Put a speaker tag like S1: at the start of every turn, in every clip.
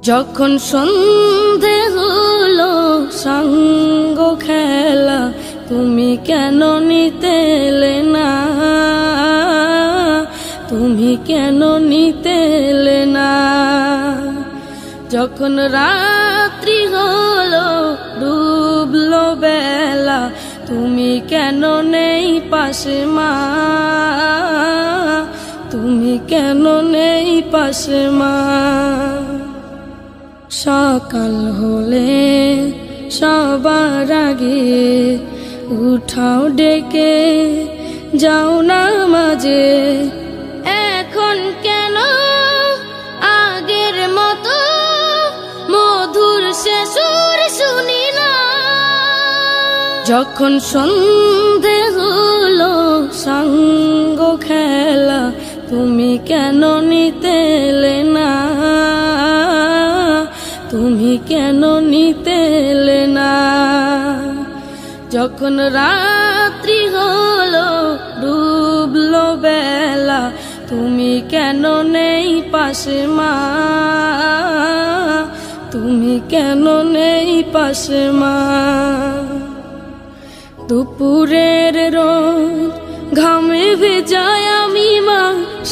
S1: যখন সন্ধে হলো সঙ্গ খেলা, তুমি কেন নিতে এলে না, তুমি কেন নিতে এলে না। যখন রাত্রি হলো ডুবলো বেলা, তুমি কেন নেই পাশে মা, তুমি কেন নেই পাশে মা। সকাল হলে সবার আগে উঠাও ডেকে যাও নামাজে, এখন কেন আগের মতো মধুর সে সুর শুনি না। যখন সন্ধে হলো সঙ্গ খেলা, তুমি কেন নিতে এলে না, তুমি কেন নিতে এলে না। যখন রাত্রি হলো ডুবলো বেলা, তুমি কেন নেই পাশে মা, তুমি কেন নেই পাশে মা। দুপুরের রোদ ঘামে ভেজায় আমি মা,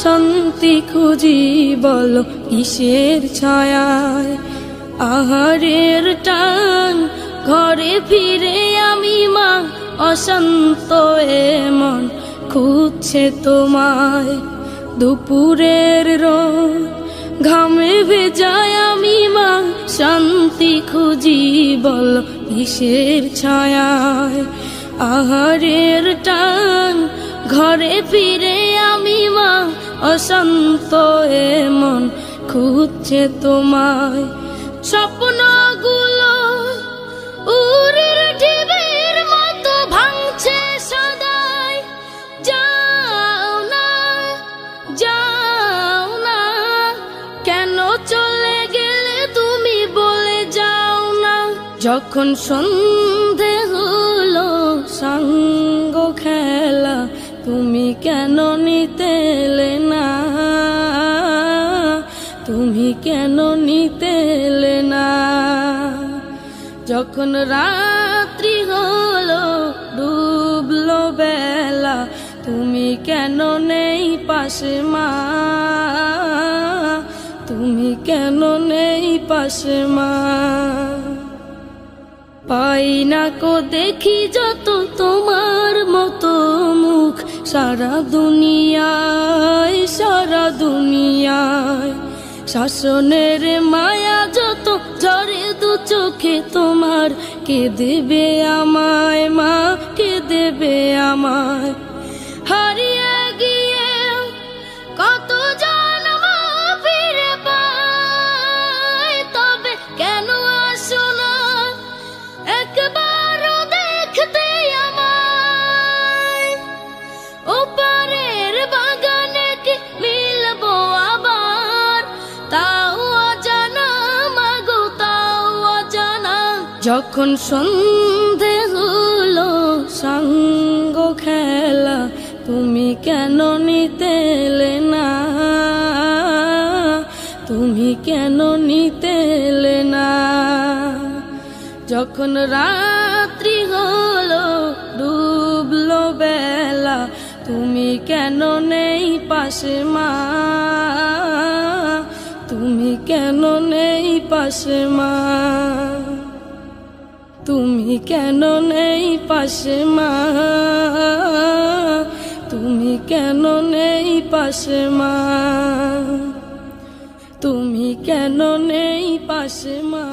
S1: শান্তি খুঁজি বলো কিসের ছায়ায়। আহারের টান ঘরে ফিরে আমি মা, অশান্ত এ মন খুঁজছে তোমায়। দুপুরের রোদ ঘামে ভেজায় আমি মা, শান্তি খুঁজি বলো কিসের ছায়ায়। আহারের টান ঘরে ফিরে আমি মা, অশান্ত এ মন খুঁজছে তোমায়। স্বপ্নগুলো উড়ের ঢেউয়ের মতো ভাঙছে সদাই, যাও না যাও না, কেন চলে গেলে তুমি বলে যাও না। যখন সন্ধে হলো সঙ্গ খেলা, তুমি কেন নিতে এলে না, তুমি কেন নিতে এলে না। যখন রাত্রি হলো ডুবলো বেলা, তুমি কেন নেই পাশে মা, তুমি কেন নেই পাশে মা। পাই না কো দেখি যত তোমার মতো মুখ, সারা দুনিয়ায় সারা দুনিয়ায়। শাসনের মায়া যত ঝরে দু চোখে তোমার, কে দেবে আমায় মা, কে দেবে আমায়। হারিয়ে গিয়ে কত জন্ম ফিরে পাই, তবে কেন আসো না একবারও দেখতে আমায়। ওপারের বাগানে কি মিলবো আবার, তাও অজানা মাগো তাও অজানা। যখন সন্ধে হলো সঙ্গ খেলা, তুমি কেন নিতে এলে না, তুমি কেন নিতে এলে না। যখন রাত্রি হলো ডুবলো বেলা, তুমি কেন নেই পাশে মা, তুমি কেন নেই পাশে মা, তুমি কেন নেই পাশে মা, তুমি কেন নেই পাশে মা, তুমি কেন নেই পাশে মা।